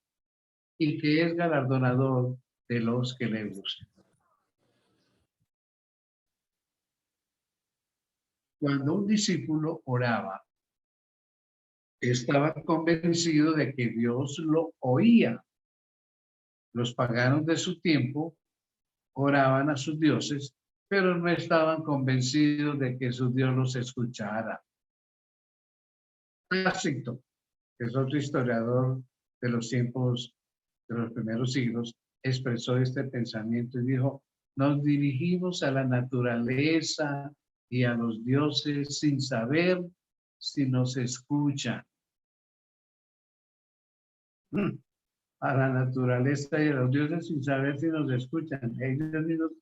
y que es galardonador de los que le buscan. Cuando un discípulo oraba, estaba convencido de que Dios lo oía. Los paganos de su tiempo oraban a sus dioses, pero no estaban convencidos de que su Dios los escuchara. Tácito, que es otro historiador de los tiempos de los primeros siglos, expresó este pensamiento y dijo, nos dirigimos a la naturaleza y a los dioses sin saber si nos escuchan. A la naturaleza y a los dioses sin saber si nos escuchan. Ellos mismos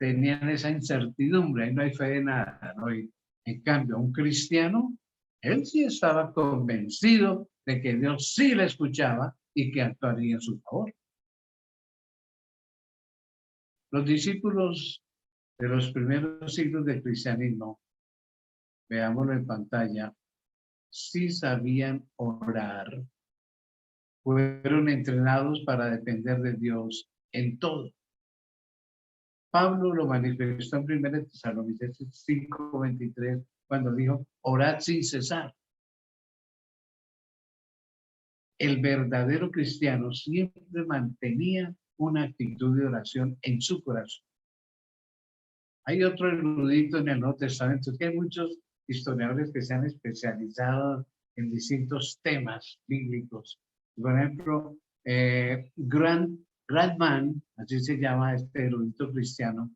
tenían esa incertidumbre, ahí no hay fe de nada, ¿no? Y, en cambio, un cristiano, él sí estaba convencido de que Dios sí le escuchaba y que actuaría en su favor. Los discípulos de los primeros siglos del cristianismo, veámoslo en pantalla, sí sabían orar, fueron entrenados para depender de Dios en todo. Pablo lo manifestó en 1 Tesalonicenses 5:23 cuando dijo, orad sin cesar. El verdadero cristiano siempre mantenía una actitud de oración en su corazón. Hay otro erudito en el Nuevo Testamento, que hay muchos historiadores que se han especializado en distintos temas bíblicos. Por ejemplo, Grandman, así se llama este erudito cristiano,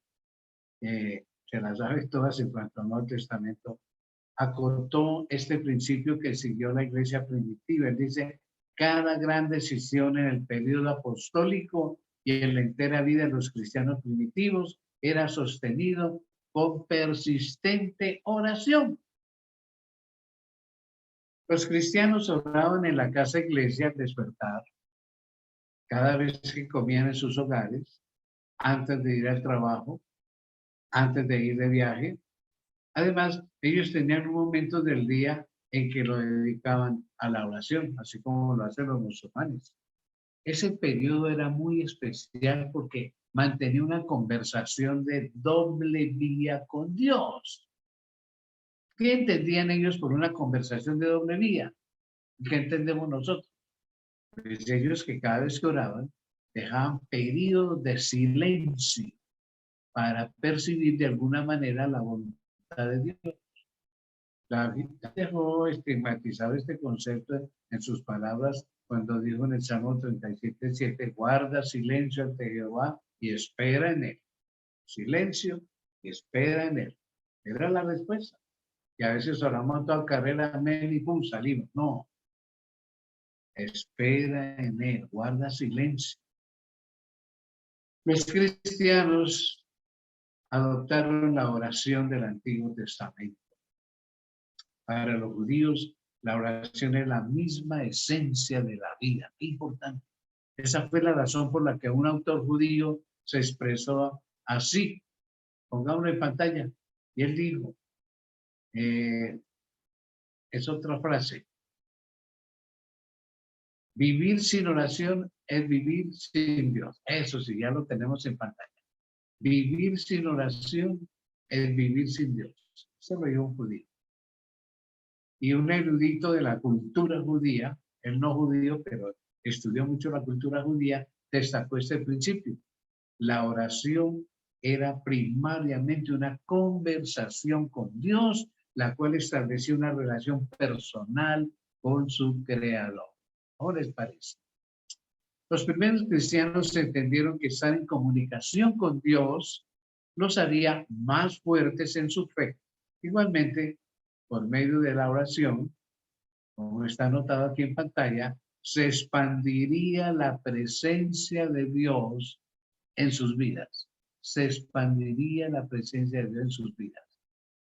se las sabe todas en cuanto al Nuevo Testamento, acortó este principio que siguió la iglesia primitiva. Él dice, cada gran decisión en el periodo apostólico y en la entera vida de los cristianos primitivos era sostenido con persistente oración. Los cristianos oraban en la casa iglesia al despertar, cada vez que comían en sus hogares, antes de ir al trabajo, antes de ir de viaje. Además, ellos tenían un momento del día en que lo dedicaban a la oración, así como lo hacen los musulmanes. Ese periodo era muy especial porque mantenía una conversación de doble vía con Dios. ¿Qué entendían ellos por una conversación de doble vía? ¿Qué entendemos nosotros? Pues ellos que cada vez que oraban dejaban periodos de silencio para percibir de alguna manera la voluntad de Dios. David dejó estigmatizado este concepto en sus palabras cuando dijo en el Salmo 37:7, guarda silencio ante Jehová y espera en él. Silencio y espera en él. Era la respuesta. Y a veces oramos toda carrera, amén, y pum, salimos. No. Espera en él, guarda silencio. Los cristianos adoptaron la oración del Antiguo Testamento. Para los judíos, la oración es la misma esencia de la vida. Qué importante. Esa fue la razón por la que un autor judío se expresó así. Pongámoslo en pantalla. Y él dijo, es otra frase. Vivir sin oración es vivir sin Dios. Eso sí, ya lo tenemos en pantalla. Vivir sin oración es vivir sin Dios. Eso lo dijo un judío. Y un erudito de la cultura judía, él no judío, pero estudió mucho la cultura judía, destacó este principio. La oración era primariamente una conversación con Dios, la cual establecía una relación personal con su creador. ¿Cómo les parece? Los primeros cristianos entendieron que estar en comunicación con Dios los haría más fuertes en su fe. Igualmente, por medio de la oración, como está anotado aquí en pantalla, se expandiría la presencia de Dios en sus vidas. Se expandiría la presencia de Dios en sus vidas.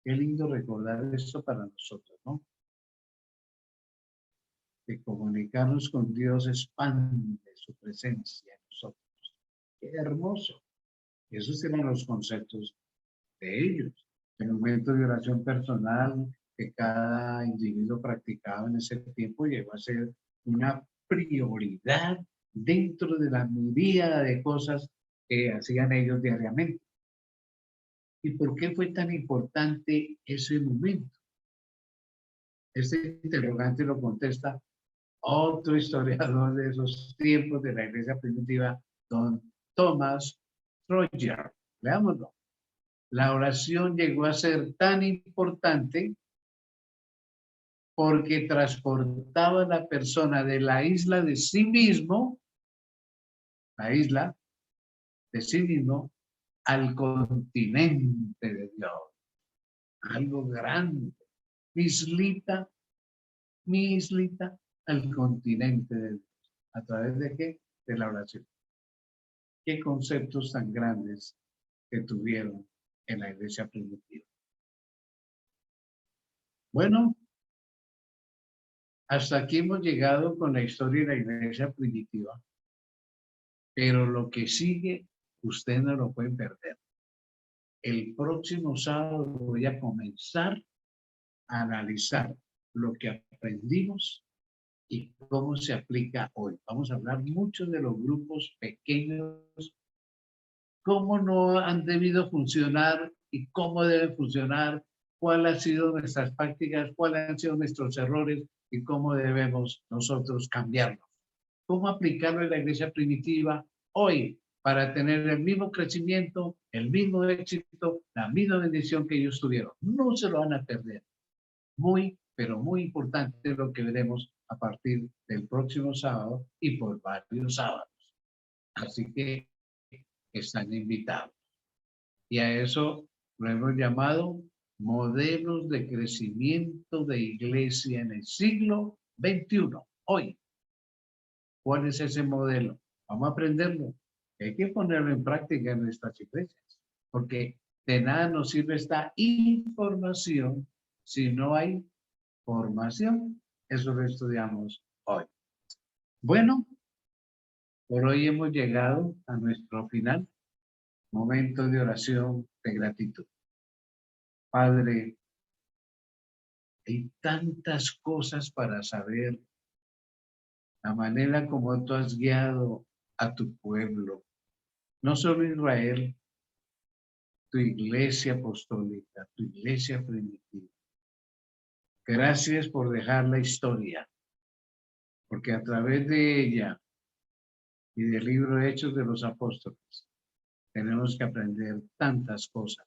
Qué lindo recordar esto para nosotros, ¿no? Que comunicarnos con Dios expande su presencia en nosotros. Qué hermoso. Esos eran los conceptos de ellos. El momento de oración personal que cada individuo practicaba en ese tiempo llegó a ser una prioridad dentro de la miríada de cosas que hacían ellos diariamente. ¿Y por qué fue tan importante ese momento? Este interrogante lo contesta otro historiador de esos tiempos de la iglesia primitiva, don Thomas Roger. Veámoslo. La oración llegó a ser tan importante porque transportaba a la persona de la isla de sí mismo, la isla de sí mismo, al continente de Dios. Algo grande. Mi islita al continente de Dios. ¿A través de qué? De la oración. Qué conceptos tan grandes que tuvieron en la iglesia primitiva. Bueno, hasta aquí hemos llegado con la historia de la iglesia primitiva, pero lo que sigue, usted no lo puede perder. El próximo sábado voy a comenzar a analizar lo que aprendimos y cómo se aplica hoy. Vamos a hablar mucho de los grupos pequeños, cómo no han debido funcionar y cómo deben funcionar, cuáles han sido nuestras prácticas, cuáles han sido nuestros errores y cómo debemos nosotros cambiarlos. Cómo aplicarlo en la iglesia primitiva hoy para tener el mismo crecimiento, el mismo éxito, la misma bendición que ellos tuvieron. No se lo van a perder. Muy, pero muy importante lo que veremos a partir del próximo sábado y por varios sábados. Así que están invitados. Y a eso Lo hemos llamado modelos de crecimiento de iglesia en el siglo XXI. Hoy, ¿cuál es ese modelo? Vamos a aprenderlo. Hay que ponerlo en práctica en nuestras iglesias, porque de nada nos sirve esta información si no hay formación. Eso lo estudiamos hoy. Bueno, por hoy hemos llegado a nuestro final, momento de oración de gratitud. Padre, hay tantas cosas para saber, la manera como tú has guiado a tu pueblo, no solo Israel, tu iglesia apostólica, tu iglesia primitiva. Gracias por dejar la historia, porque a través de ella y del libro de Hechos de los Apóstoles tenemos que aprender tantas cosas,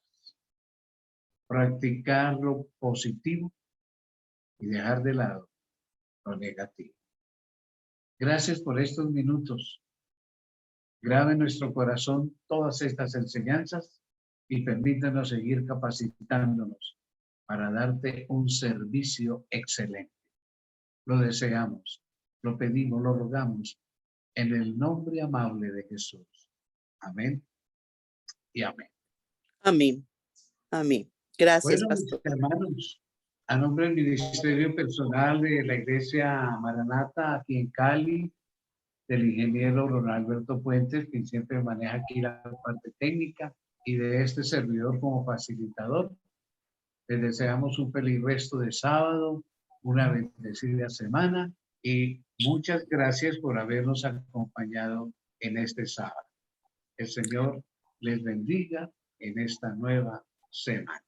practicar lo positivo y dejar de lado lo negativo. Gracias por estos minutos. Grave en nuestro corazón todas estas enseñanzas y permítanos seguir capacitándonos para darte un servicio excelente. Lo deseamos, lo pedimos, lo rogamos en el nombre amable de Jesús. Amén y amén. Amén. Amén. Gracias, Bueno, mis pastor. hermanos, a nombre del Ministerio Personal de la Iglesia Maranata aquí en Cali, del ingeniero Ronaldo Alberto Puentes, quien siempre maneja aquí la parte técnica, y de este servidor como facilitador, les deseamos un feliz resto de sábado, una bendecida semana y muchas gracias por habernos acompañado en este sábado. El Señor les bendiga en esta nueva semana.